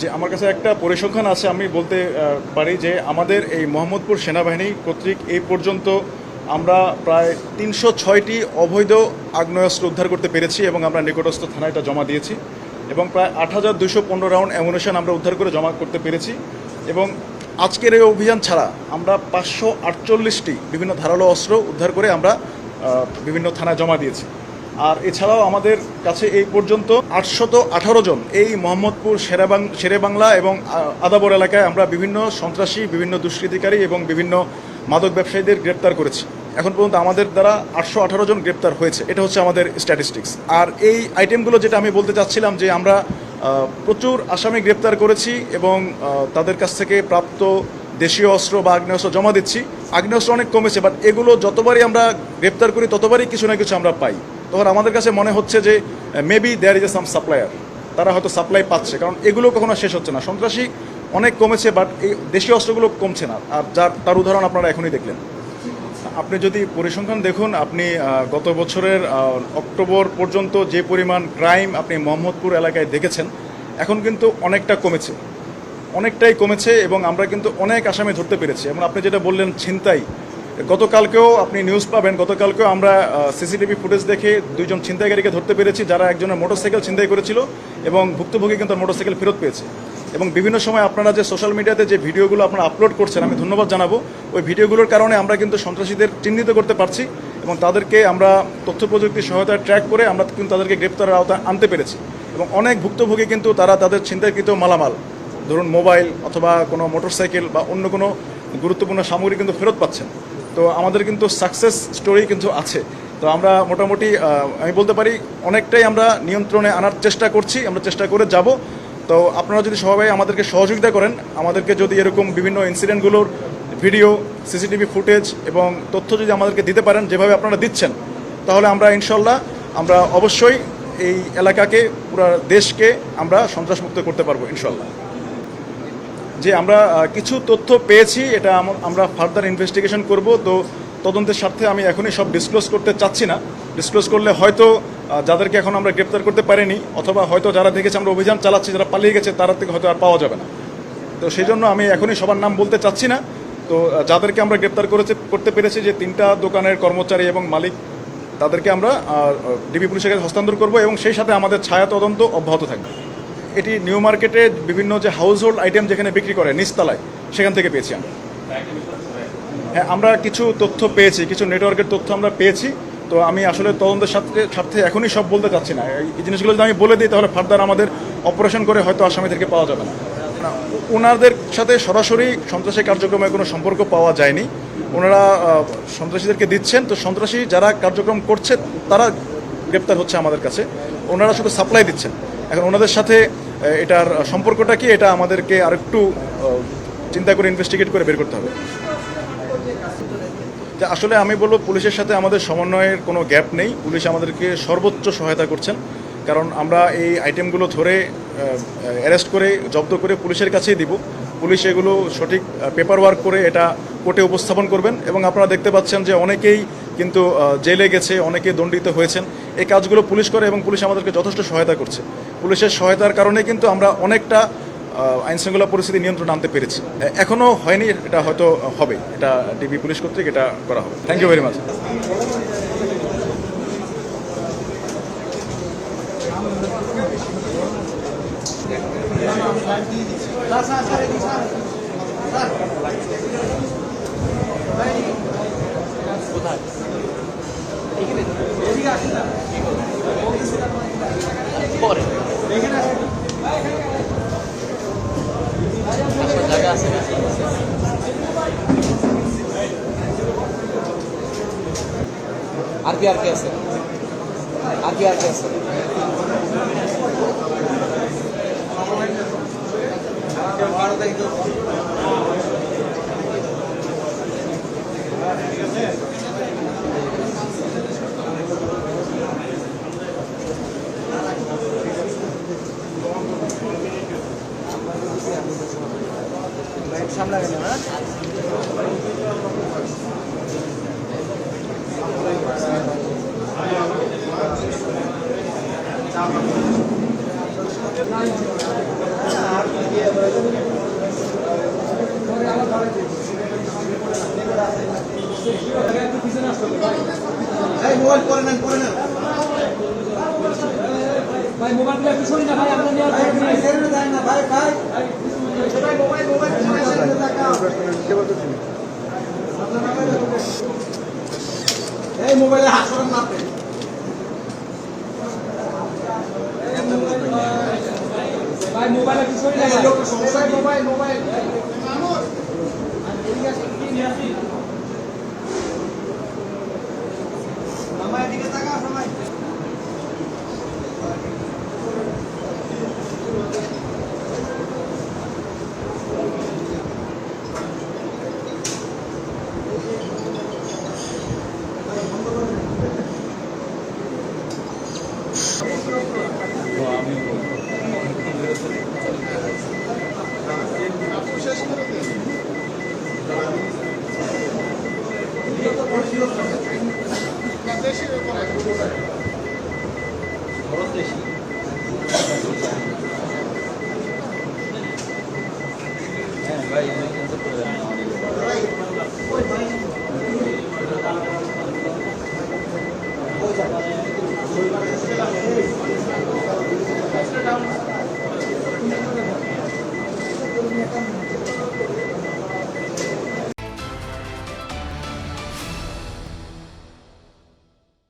যে আমার কাছে একটা পরিসংখ্যান আছে, আমি বলতে পারি যে আমাদের এই মোহাম্মদপুর সেনাবাহিনী কর্তৃক এই পর্যন্ত আমরা প্রায় ৩০৬টি অবৈধ আগ্নেয়াস্ত্র উদ্ধার করতে পেরেছি এবং আমরা নিকটস্থ থানায় এটা জমা দিয়েছি এবং প্রায় ৮,২১৫ রাউন্ড অ্যামুনিশন আমরা উদ্ধার করে জমা করতে পেরেছি। এবং আজকের এই অভিযান ছাড়া আমরা ৫৪৮টি বিভিন্ন ধারালো অস্ত্র উদ্ধার করে আমরা বিভিন্ন থানায় জমা দিয়েছি। আর এছাড়াও আমাদের কাছে এই পর্যন্ত ৮১৮ জন এই মোহাম্মদপুর শেরেবাংলা এবং আদাবর এলাকায় আমরা বিভিন্ন সন্ত্রাসী, বিভিন্ন দুষ্কৃতিকারী এবং বিভিন্ন মাদক ব্যবসায়ীদের গ্রেপ্তার করেছি। এখন পর্যন্ত আমাদের দ্বারা ৮১৮ জন গ্রেপ্তার হয়েছে। এটা হচ্ছে আমাদের স্ট্যাটিস্টিক্স। আর এই আইটেমগুলো যেটা আমি বলতে চাচ্ছিলাম যে আমরা প্রচুর আসামি গ্রেপ্তার করেছি এবং তাদের কাছ থেকে প্রাপ্ত দেশীয় অস্ত্র বা আগ্নেয়াস্ত্র জমা দিচ্ছি। আগ্নেয়াস্ত্র অনেক কমেছে, বাট এগুলো যতবারই আমরা গ্রেপ্তার করি ততবারই কিছু না কিছু আমরা পাই। তখন আমাদের কাছে মনে হচ্ছে যে maybe there is a some supplier, তারা হয়তো সাপ্লাই পাচ্ছে, কারণ এগুলো কখনো শেষ হচ্ছে না। সন্ত্রাসী অনেক কমেছে, বাট এই দেশীয় অস্ত্রগুলো কমছে না। আর তার উদাহরণ আপনারা এখনই দেখলেন। আপনি যদি পরিসংখ্যান দেখুন, আপনি গত বছরের অক্টোবর পর্যন্ত যে পরিমাণ ক্রাইম আপনি মোহাম্মদপুর এলাকায় দেখেছেন, এখন কিন্তু অনেকটাই কমেছে এবং আমরা কিন্তু অনেক আসামি ধরতে পেরেছি। এবং আপনি যেটা বললেন ছিনতাই, গতকালকেও আপনি নিউজ পাবেন, গতকালকেও আমরা সিসিটিভি ফুটেজ দেখে 2 জন ছিনতাইকারীকে ধরতে পেরেছি, যারা একজনের মোটরসাইকেল ছিনতাই করেছিল এবং ভুক্তভোগী কিন্তু মোটরসাইকেল ফেরত পেয়েছে। এবং বিভিন্ন সময় আপনারা যে সোশ্যাল মিডিয়াতে যে ভিডিওগুলো আপনারা আপলোড করছেন, আমি ধন্যবাদ জানাবো। ওই ভিডিওগুলোর কারণে আমরা কিন্তু সন্ত্রাসীদের চিহ্নিত করতে পারছি এবং তাদেরকে আমরা তথ্য প্রযুক্তির সহায়তায় ট্র্যাক করে আমরা কিন্তু তাদেরকে গ্রেপ্তারের আওতায় আনতে পেরেছি। এবং অনেক ভুক্তভোগী কিন্তু তারা তাদের ছিনতাইকৃত মালামাল, ধরুন মোবাইল অথবা কোনো মোটরসাইকেল বা অন্য কোনো গুরুত্বপূর্ণ সামগ্রী কিন্তু ফেরত পাচ্ছেন। তো আমাদের কিন্তু সাকসেস স্টোরি কিন্তু আছে। তো আমরা মোটামুটি আমি বলতে পারি অনেকটাই আমরা নিয়ন্ত্রণে আনার চেষ্টা করছি, আমরা চেষ্টা করে যাব। তো আপনারা যদি সবাই আমাদেরকে সহযোগিতা করেন, আমাদেরকে যদি এরকম বিভিন্ন ইনসিডেন্টগুলোর ভিডিও, সিসিটিভি ফুটেজ এবং তথ্য যদি আমাদেরকে দিতে পারেন যেভাবে আপনারা দিচ্ছেন, তাহলে আমরা ইনশাল্লাহ আমরা অবশ্যই এই এলাকাকে, পুরো দেশকে আমরা সন্ত্রাসমুক্ত করতে পারবো ইনশাল্লাহ। যে আমরা কিছু তথ্য পেয়েছি, এটা আমরা ফার্দার ইনভেস্টিগেশন করব। তো তদন্তের স্বার্থে আমি এখনই সব ডিসক্লোজ করতে চাচ্ছি না। ডিসক্লোজ করলে হয়তো যাদেরকে এখন আমরা গ্রেপ্তার করতে পারিনি, অথবা হয়তো যারা দেখেছে আমরা অভিযান চালাচ্ছি, যারা পালিয়ে গেছে, তারা থেকে হয়তো আর পাওয়া যাবে না। তো সেই জন্য আমি এখনই সবার নাম বলতে চাচ্ছি না। তো যাদেরকে আমরা গ্রেপ্তার করতে পেরেছি, যে 3টা দোকানের কর্মচারী এবং মালিক, তাদেরকে আমরা ডিবি পুলিশের কাছে হস্তান্তর করব এবং সেই সাথে আমাদের ছায়া তদন্ত অব্যাহত থাকবে। এটি নিউ মার্কেটে বিভিন্ন যে হাউস হোল্ড আইটেম যেখানে বিক্রি করে নিচতলায়, সেখান থেকে পেয়েছি আমরা। হ্যাঁ, আমরা কিছু তথ্য পেয়েছি, কিছু নেটওয়ার্কের তথ্য আমরা পেয়েছি। তো আমি আসলে তদন্তের স্বার্থে এখনই সব বলতে চাচ্ছি না। এই জিনিসগুলো যদি আমি বলে দিই, তাহলে ফার্দার আমাদের অপারেশন করে হয়তো আসামিদেরকে পাওয়া যাবে না। ওনাদের সাথে সরাসরি সন্ত্রাসী কার্যক্রমে কোনো সম্পর্ক পাওয়া যায়নি। ওনারা সন্ত্রাসীদেরকে দিচ্ছেন, তো সন্ত্রাসী যারা কার্যক্রম করছে তারা গ্রেপ্তার হচ্ছে আমাদের কাছে। ওনারা শুধু সাপ্লাই দিচ্ছেন। এখন ওনাদের সাথে এটার সম্পর্কটা কি, এটা আমাদেরকে আরেকটু চিন্তা করে ইনভেস্টিগেট করে বের করতে হবে। যে আসলে আমি বলবো, পুলিশের সাথে আমাদের সমন্বয়ের কোনো গ্যাপ নেই। পুলিশ আমাদেরকে সর্বোচ্চ সহায়তা করছেন, কারণ আমরা এই আইটেমগুলো ধরে অ্যারেস্ট করে জব্দ করে পুলিশের কাছেই দিব। পুলিশ এগুলো সঠিক পেপার ওয়ার্ক করে এটা কোর্টে উপস্থাপন করবেন এবং আপনারা দেখতে পাচ্ছেন যে অনেকেই কিন্তু জেলে গেছে, অনেকে দণ্ডিত হয়েছেন। এই কাজগুলো পুলিশ করে এবং পুলিশ আমাদেরকে যথেষ্ট সহায়তা করছে। পুলিশের সহায়তার কারণে কিন্তু আমরা অনেকটা আইনশৃঙ্খলা পরিস্থিতি নিয়ন্ত্রণ আনতে পেরেছি। এখনও হয়নি, এটা হয়তো হবে। এটা ডিবি পুলিশ কর্তৃক এটা করা হবে। Thank you very much. আর কি আছে? সামনে গেল না। আর খরচ বেশি